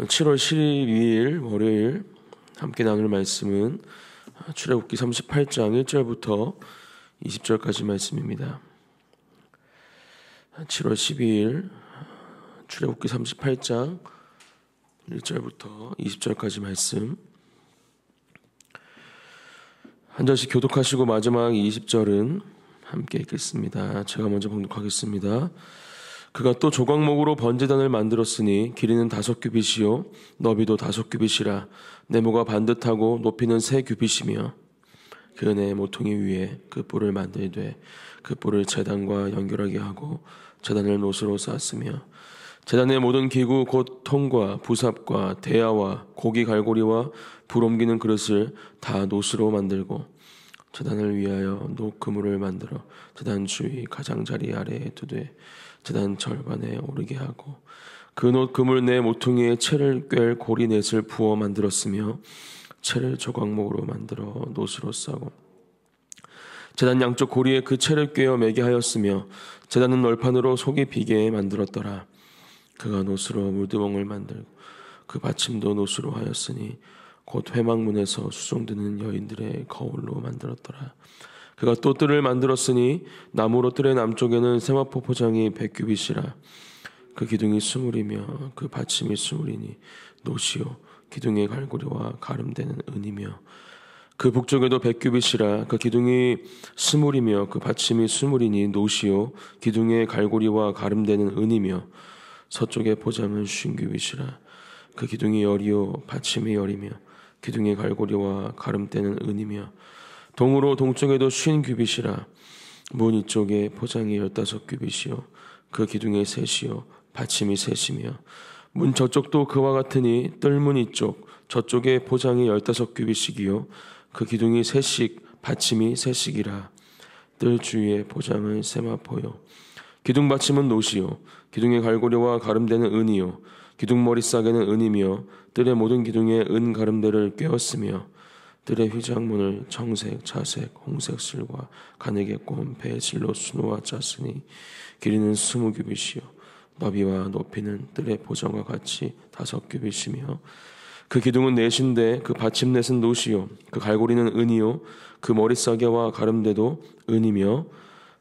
7월 12일 월요일 함께 나눌 말씀은 출애굽기 38장 1절부터 20절까지 말씀입니다. 7월 12일 출애굽기 38장 1절부터 20절까지 말씀, 한 절씩 교독하시고 마지막 20절은 함께 읽겠습니다. 제가 먼저 봉독하겠습니다. 그가 또 조각목으로 번제단을 만들었으니 길이는 5규빗이요 너비도 5규빗이라. 네모가 반듯하고 높이는 3규빗이며 그 네 모퉁이 위에 그 뿔을 만들되 그 뿔을 제단과 연결하게 하고 제단을 노스로 쌓았으며 제단의 모든 기구 곧 통과 부삽과 대야와 고기 갈고리와 불 옮기는 그릇을 다 노스로 만들고 제단을 위하여 녹 그물을 만들어 제단 주위 가장자리 아래에 두되 제단 절반에 오르게 하고 그 녹 그물 내 모퉁이에 채를 꿰 고리 넷을 부어 만들었으며 채를 조각목으로 만들어 노스로 싸고 제단 양쪽 고리에 그 채를 꿰어 매게 하였으며 제단은 널판으로 속이 비게 만들었더라. 그가 노스로 물두멍을 만들고 그 받침도 노스로 하였으니 곧 회막문에서 수종드는 여인들의 거울로 만들었더라. 그가 또 뜰을 만들었으니 나무로 뜰의 남쪽에는 세마포 포장이 100규빗이라. 그 기둥이 20이며 그 받침이 20이니 노시요 기둥의 갈고리와 가름되는 은이며 그 북쪽에도 100규빗이라. 그 기둥이 20이며 그 받침이 20이니 노시요 기둥의 갈고리와 가름되는 은이며 서쪽의 포장은 50규빗이라. 그 기둥이 열이요 받침이 열이며 기둥의 갈고리와 가름되는 은이며 동으로 동쪽에도 50규빗이라. 문 이쪽에 포장이 15규빗이요 그 기둥의 셋이요 받침이 셋이며 문 저쪽도 그와 같으니 뜰문 이쪽 저쪽에 포장이 15규빗이기요 그 기둥이 셋씩 받침이 셋씩이라. 뜰 주위에 포장은 세마포요 기둥 받침은 노시요 기둥의 갈고리와 가름되는 은이요 기둥 머리싸개는 은이며 뜰의 모든 기둥에 은 가름대를 꿰었으며 뜰의 휘장문을 청색, 자색, 홍색 실과 가늘게 꼰 배실로 수놓아 짰으니 길이는 20규빗이요 너비와 높이는 뜰의 보정과 같이 5규빗이며 그 기둥은 넷인데 그 받침 넷은 노시요 그 갈고리는 은이요 그 머리싸개와 가름대도 은이며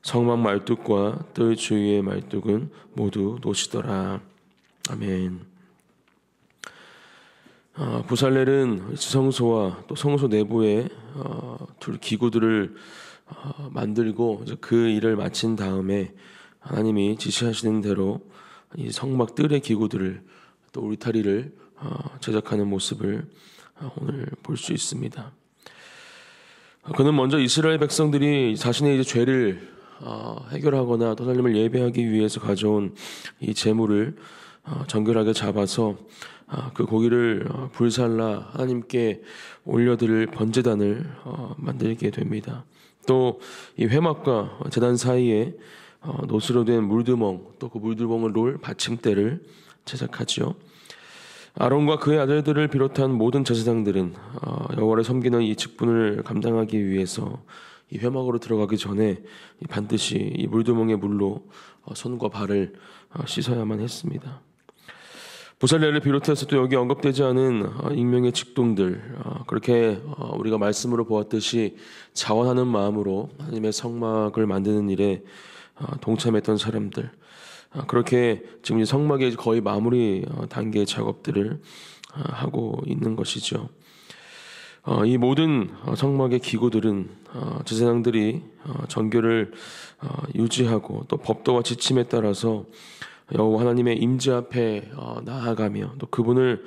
성막 말뚝과 뜰 주위의 말뚝은 모두 노시더라. 아멘. 부살렐은 지성소와 또 성소 내부에 둘 기구들을 만들고 그 일을 마친 다음에 하나님이 지시하시는 대로 이 성막 뜰의 기구들을 또 울타리를 제작하는 모습을 오늘 볼 수 있습니다. 그는 먼저 이스라엘 백성들이 자신의 이제 죄를 해결하거나 또 하나님을 예배하기 위해서 가져온 이 제물을 정결하게 잡아서 그 고기를 불살라 하나님께 올려드릴 번제단을 만들게 됩니다. 또 이 회막과 제단 사이에 노스로 된 물두멍, 또 그 물두멍을 놓을 받침대를 제작하지요. 아론과 그의 아들들을 비롯한 모든 제사장들은 여호와를 섬기는 이 직분을 감당하기 위해서 이 회막으로 들어가기 전에 반드시 이 물두멍의 물로 손과 발을 씻어야만 했습니다. 부살렐을 비롯해서 또 여기 언급되지 않은 익명의 직동들, 그렇게 우리가 말씀으로 보았듯이 자원하는 마음으로 하나님의 성막을 만드는 일에 동참했던 사람들, 그렇게 지금 이 성막의 거의 마무리 단계의 작업들을 하고 있는 것이죠. 이 모든 성막의 기구들은 제사장들이 정결을 유지하고 또 법도와 지침에 따라서 여호와 하나님의 임재 앞에 나아가며 또 그분을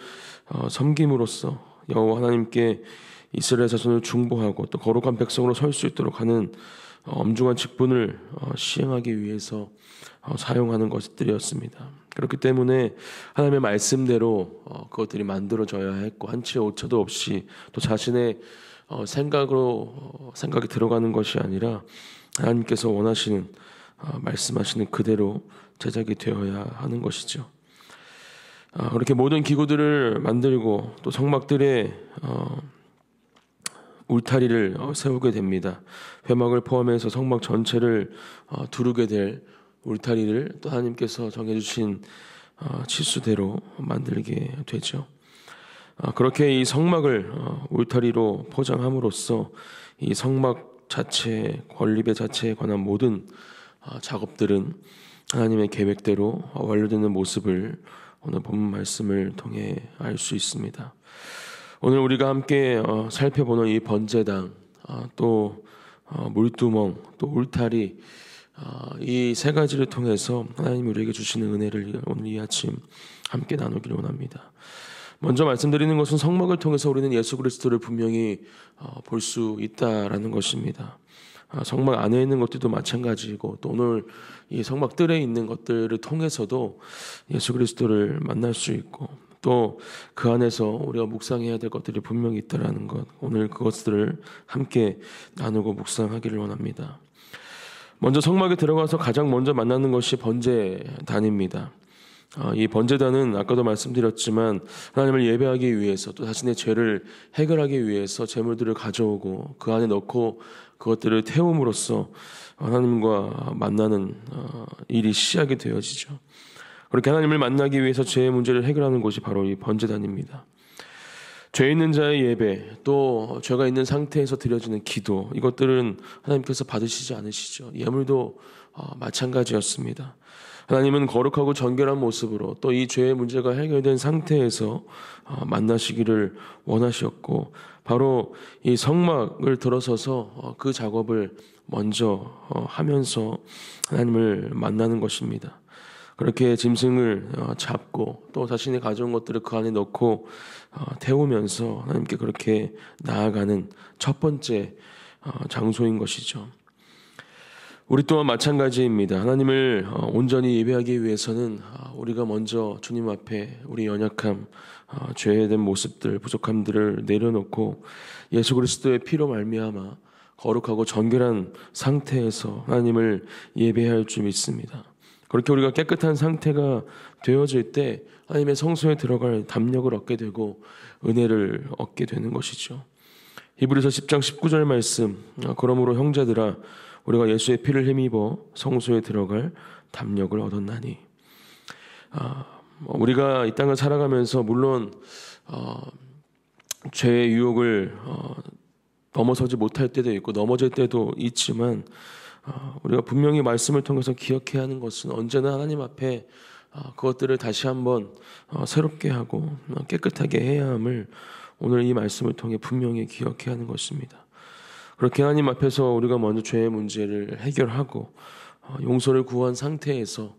섬김으로써 여호와 하나님께 이스라엘 자손을 중보하고 또 거룩한 백성으로 설 수 있도록 하는 엄중한 직분을 시행하기 위해서 사용하는 것들이었습니다. 그렇기 때문에 하나님의 말씀대로 그것들이 만들어져야 했고 한치의 오차도 없이 또 자신의 생각이 들어가는 것이 아니라 하나님께서 원하시는 말씀하시는 그대로 제작이 되어야 하는 것이죠. 그렇게 모든 기구들을 만들고 또 성막들의 울타리를 세우게 됩니다. 회막을 포함해서 성막 전체를 두르게 될 울타리를 또 하나님께서 정해주신 치수대로 만들게 되죠. 그렇게 이 성막을 울타리로 포장함으로써 이 성막 자체, 건립의 자체에 관한 모든 작업들은 하나님의 계획대로 완료되는 모습을 오늘 본문 말씀을 통해 알 수 있습니다. 오늘 우리가 함께 살펴보는 이 번제당, 또 물두멍, 또 울타리, 이 세 가지를 통해서 하나님이 우리에게 주시는 은혜를 오늘 이 아침 함께 나누기를 원합니다. 먼저 말씀드리는 것은 성막을 통해서 우리는 예수 그리스도를 분명히 볼 수 있다라는 것입니다. 성막 안에 있는 것들도 마찬가지이고, 또 오늘 이 성막 뜰에 있는 것들을 통해서도 예수 그리스도를 만날 수 있고, 또 그 안에서 우리가 묵상해야 될 것들이 분명히 있다라는 것, 오늘 그것들을 함께 나누고 묵상하기를 원합니다. 먼저 성막에 들어가서 가장 먼저 만나는 것이 번제단입니다. 이 번제단은 아까도 말씀드렸지만 하나님을 예배하기 위해서, 또 자신의 죄를 해결하기 위해서 제물들을 가져오고 그 안에 넣고 그것들을 태움으로써 하나님과 만나는 일이 시작이 되어지죠. 그렇게 하나님을 만나기 위해서 죄의 문제를 해결하는 곳이 바로 이 번제단입니다. 죄 있는 자의 예배, 또 죄가 있는 상태에서 드려지는 기도, 이것들은 하나님께서 받으시지 않으시죠. 예물도 마찬가지였습니다. 하나님은 거룩하고 정결한 모습으로, 또 이 죄의 문제가 해결된 상태에서 만나시기를 원하셨고, 바로 이 성막을 들어서서 그 작업을 먼저 하면서 하나님을 만나는 것입니다. 그렇게 짐승을 잡고 또 자신이 가져온 것들을 그 안에 넣고 태우면서 하나님께 그렇게 나아가는 첫 번째 장소인 것이죠. 우리 또한 마찬가지입니다. 하나님을 온전히 예배하기 위해서는 우리가 먼저 주님 앞에 우리 연약함, 죄된 모습들, 부족함들을 내려놓고 예수 그리스도의 피로 말미암아 거룩하고 정결한 상태에서 하나님을 예배해야 할 줄 믿습니다. 그렇게 우리가 깨끗한 상태가 되어질 때 하나님의 성소에 들어갈 담력을 얻게 되고 은혜를 얻게 되는 것이죠. 히브리서 10장 19절 말씀, 그러므로 형제들아 우리가 예수의 피를 힘입어 성소에 들어갈 담력을 얻었나니. 우리가 이 땅을 살아가면서 물론 죄의 유혹을 넘어서지 못할 때도 있고 넘어질 때도 있지만, 우리가 분명히 말씀을 통해서 기억해야 하는 것은 언제나 하나님 앞에 그것들을 다시 한번 새롭게 하고 깨끗하게 해야 함을 오늘 이 말씀을 통해 분명히 기억해야 하는 것입니다. 그렇게 하나님 앞에서 우리가 먼저 죄의 문제를 해결하고 용서를 구한 상태에서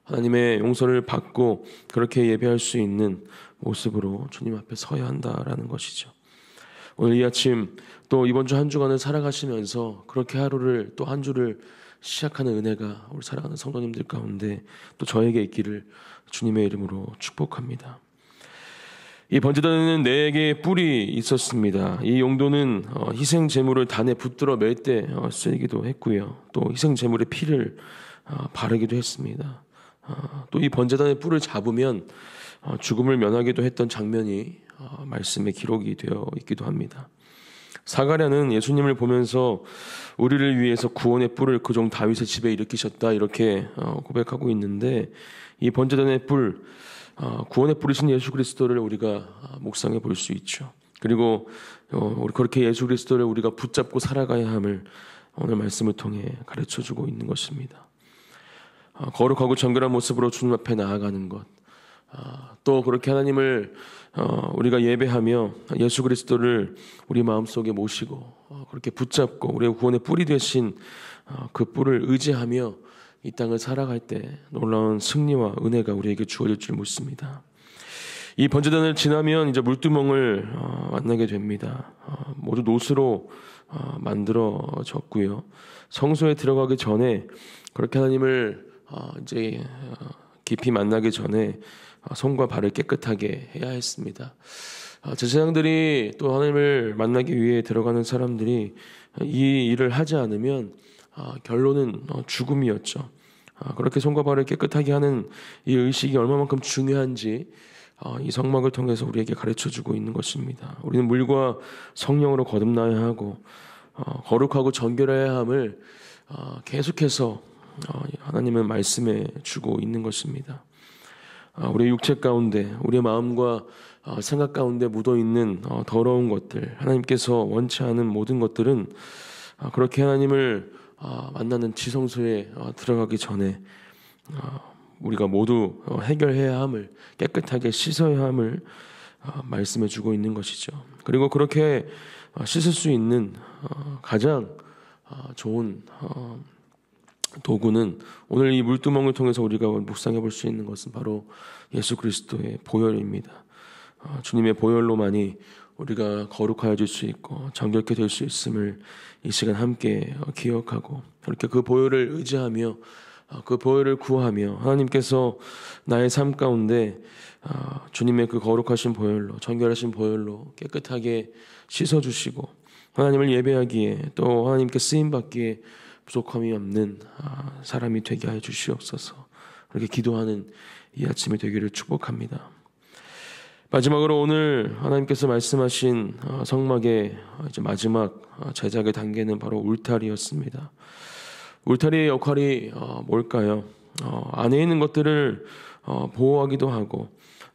하나님의 용서를 받고 그렇게 예배할 수 있는 모습으로 주님 앞에 서야 한다라는 것이죠. 오늘 이 아침 또 이번 주 한 주간을 살아가시면서 그렇게 하루를 또 한 주를 시작하는 은혜가 우리 사랑하는 성도님들 가운데 또 저에게 있기를 주님의 이름으로 축복합니다. 이 번제단에는 4개의 뿔이 있었습니다. 이 용도는 희생 제물을 단에 붙들어 맬 때 쓰이기도 했고요. 또 희생 제물의 피를 바르기도 했습니다. 또 이 번제단의 뿔을 잡으면 죽음을 면하기도 했던 장면이 말씀에 기록이 되어 있기도 합니다. 사가랴는 예수님을 보면서 우리를 위해서 구원의 뿔을 그 종 다윗의 집에 일으키셨다, 이렇게 고백하고 있는데, 이 번제단의 뿔, 구원의 뿔이신 예수 그리스도를 우리가 묵상해 볼 수 있죠. 그리고 우리 그렇게 예수 그리스도를 우리가 붙잡고 살아가야 함을 오늘 말씀을 통해 가르쳐주고 있는 것입니다. 거룩하고 정결한 모습으로 주님 앞에 나아가는 것, 또 그렇게 하나님을 우리가 예배하며 예수 그리스도를 우리 마음속에 모시고 그렇게 붙잡고 우리의 구원의 뿔이 되신 그 뿔을 의지하며 이 땅을 살아갈 때 놀라운 승리와 은혜가 우리에게 주어질 줄 믿습니다. 이 번제단을 지나면 이제 물두멍을 만나게 됩니다. 모두 노스로 만들어졌고요. 성소에 들어가기 전에 그렇게 하나님을 이제 깊이 만나기 전에 손과 발을 깨끗하게 해야 했습니다. 제사장들이 또 하나님을 만나기 위해 들어가는 사람들이 이 일을 하지 않으면 결론은 죽음이었죠. 그렇게 손과 발을 깨끗하게 하는 이 의식이 얼마만큼 중요한지 이 성막을 통해서 우리에게 가르쳐주고 있는 것입니다. 우리는 물과 성령으로 거듭나야 하고 거룩하고 정결해야 함을 계속해서 하나님은 말씀해 주고 있는 것입니다. 우리의 육체 가운데, 우리의 마음과 생각 가운데 묻어있는 더러운 것들, 하나님께서 원치 않은 모든 것들은 그렇게 하나님을 만나는 지성소에 들어가기 전에 우리가 모두 해결해야 함을, 깨끗하게 씻어야 함을 말씀해 주고 있는 것이죠. 그리고 그렇게 씻을 수 있는 가장 좋은 도구는 오늘 이 물두멍을 통해서 우리가 묵상해 볼 수 있는 것은 바로 예수 그리스도의 보혈입니다. 주님의 보혈로만이 우리가 거룩하여질 수 있고 정결케 될 수 있음을 이 시간 함께 기억하고, 그렇게 그 보혈을 의지하며 그 보혈을 구하며 하나님께서 나의 삶 가운데 주님의 그 거룩하신 보혈로, 정결하신 보혈로 깨끗하게 씻어주시고 하나님을 예배하기에, 또 하나님께 쓰임받기에 부족함이 없는 사람이 되게 하여 주시옵소서. 그렇게 기도하는 이 아침이 되기를 축복합니다. 마지막으로 오늘 하나님께서 말씀하신 성막의 이제 마지막 제작의 단계는 바로 울타리였습니다. 울타리의 역할이 뭘까요? 안에 있는 것들을 보호하기도 하고,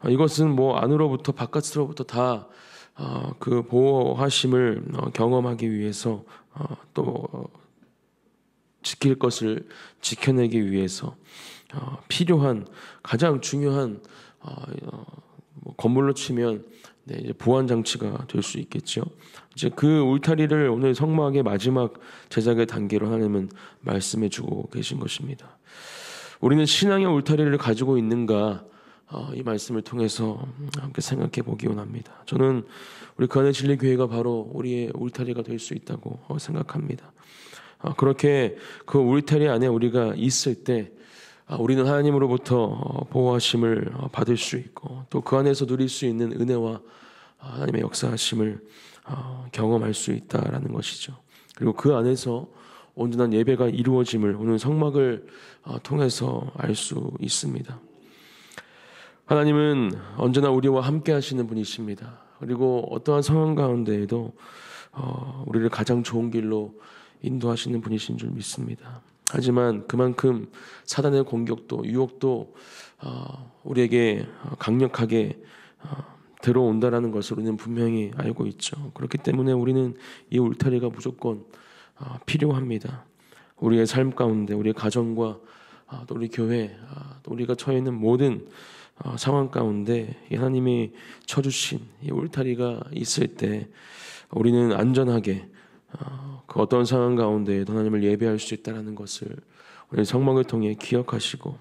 이것은 뭐 안으로부터 바깥으로부터 다 그 보호하심을 경험하기 위해서, 또 지킬 것을 지켜내기 위해서 필요한 가장 중요한 건물로 치면 이제 보안 장치가 될 수 있겠죠. 이제 그 울타리를 오늘 성막의 마지막 제작의 단계로 하나님은 말씀해주고 계신 것입니다. 우리는 신앙의 울타리를 가지고 있는가, 이 말씀을 통해서 함께 생각해 보기 원합니다. 저는 우리 거한의 진리교회가 바로 우리의 울타리가 될 수 있다고 생각합니다. 그렇게 그 울타리 안에 우리가 있을 때 우리는 하나님으로부터 보호하심을 받을 수 있고, 또 그 안에서 누릴 수 있는 은혜와 하나님의 역사하심을 경험할 수 있다라는 것이죠. 그리고 그 안에서 온전한 예배가 이루어짐을 오늘 성막을 통해서 알 수 있습니다. 하나님은 언제나 우리와 함께 하시는 분이십니다. 그리고 어떠한 상황 가운데에도 우리를 가장 좋은 길로 인도하시는 분이신 줄 믿습니다. 하지만 그만큼 사단의 공격도, 유혹도 우리에게 강력하게 들어온다라는 것을 우리는 분명히 알고 있죠. 그렇기 때문에 우리는 이 울타리가 무조건 필요합니다. 우리의 삶 가운데, 우리의 가정과 또 우리 교회, 또 우리가 처해 있는 모든 상황 가운데 하나님이 쳐주신 이 울타리가 있을 때 우리는 안전하게 그 어떤 상황 가운데에도 하나님을 예배할 수 있다는 것을 우리 성막을 통해 기억하시고,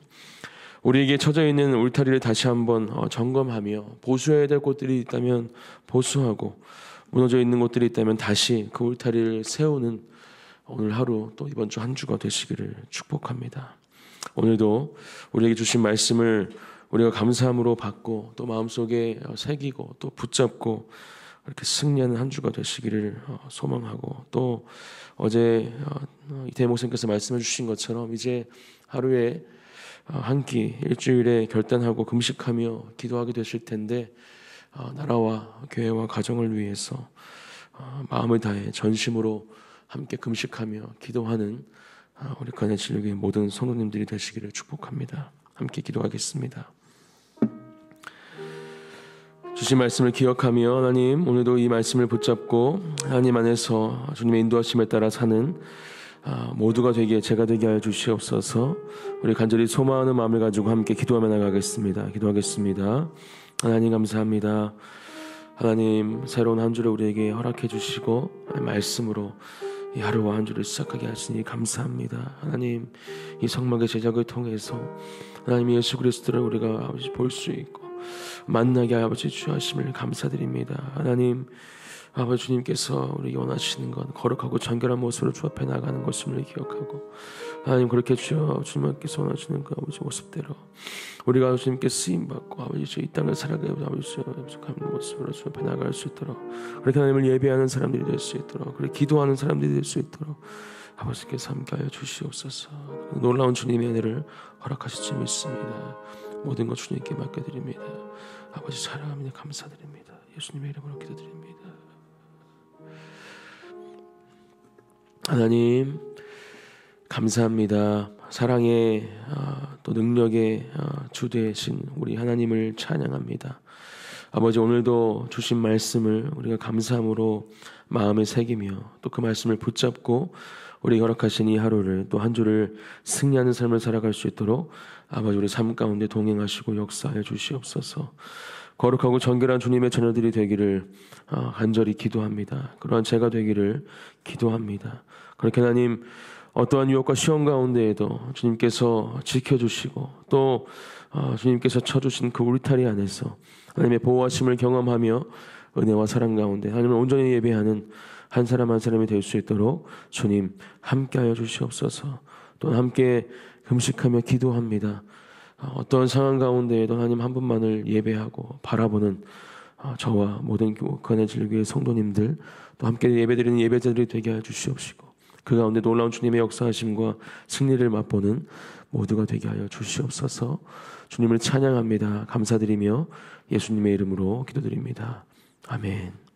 우리에게 쳐져 있는 울타리를 다시 한번 점검하며 보수해야 될 곳들이 있다면 보수하고, 무너져 있는 곳들이 있다면 다시 그 울타리를 세우는 오늘 하루, 또 이번 주 한 주가 되시기를 축복합니다. 오늘도 우리에게 주신 말씀을 우리가 감사함으로 받고, 또 마음속에 새기고, 또 붙잡고 그렇게 승리하는 한 주가 되시기를 소망하고, 또 어제 이태희 목사님께서 말씀해 주신 것처럼 이제 하루에 한 끼, 일주일에 결단하고 금식하며 기도하게 되실 텐데, 나라와 교회와 가정을 위해서 마음을 다해 전심으로 함께 금식하며 기도하는 우리 거한의 진리교회 모든 성도님들이 되시기를 축복합니다. 함께 기도하겠습니다. 주신 말씀을 기억하며 하나님, 오늘도 이 말씀을 붙잡고 하나님 안에서 주님의 인도하심에 따라 사는 모두가 되게, 제가 되게 하여 주시옵소서. 우리 간절히 소망하는 마음을 가지고 함께 기도하며 나가겠습니다. 기도하겠습니다. 하나님 감사합니다. 하나님, 새로운 한 주를 우리에게 허락해 주시고 말씀으로 이 하루와 한 주를 시작하게 하시니 감사합니다. 하나님, 이 성막의 제작을 통해서 하나님 예수 그리스도를 우리가 아버지 볼 수 있고 만나게 아버지 주하심을 감사드립니다. 하나님, 아버지 주님께서 우리에게 원하시는 건 거룩하고 정결한 모습으로 주 앞에 나가는 것임을 기억하고, 하나님 그렇게 주님께서 원하시는 그 아버지 모습대로 우리가 주님께 쓰임받고 아버지 이 땅을 살아가게 아버지 가는 모습으로 주 앞에 나갈 수 있도록, 그렇게 하나님을 예배하는 사람들이 될 수 있도록, 그렇게 기도하는 사람들이 될 수 있도록 아버지께서 함께하여 주시옵소서. 놀라운 주님의 은혜를 허락하실 줄 믿습니다. 모든 것 주님께 맡겨드립니다. 아버지 사랑합니다. 감사드립니다. 예수님의 이름으로 기도드립니다. 하나님 감사합니다. 사랑의 또 능력의 주 되신 우리 하나님을 찬양합니다. 아버지, 오늘도 주신 말씀을 우리가 감사함으로 마음에 새기며 또 그 말씀을 붙잡고 우리 허락하신 이 하루를 또 한 주를 승리하는 삶을 살아갈 수 있도록 아버지 우리 삶 가운데 동행하시고 역사하여 주시옵소서. 거룩하고 정결한 주님의 자녀들이 되기를 간절히 기도합니다. 그러한 제가 되기를 기도합니다. 그렇게 하나님, 어떠한 유혹과 시험 가운데에도 주님께서 지켜주시고 또 주님께서 쳐주신 그 울타리 안에서 하나님의 보호하심을 경험하며 은혜와 사랑 가운데 하나님을 온전히 예배하는 한 사람 한 사람이 될 수 있도록 주님 함께하여 주시옵소서. 또 함께 금식하며 기도합니다. 어떤 상황 가운데에도 하나님 한 분만을 예배하고 바라보는 저와 모든 건의 질교의 성도님들 또 함께 예배드리는 예배자들이 되게 하여 주시옵시고 그 가운데 놀라운 주님의 역사하심과 승리를 맛보는 모두가 되게 하여 주시옵소서. 주님을 찬양합니다. 감사드리며 예수님의 이름으로 기도드립니다. 아멘.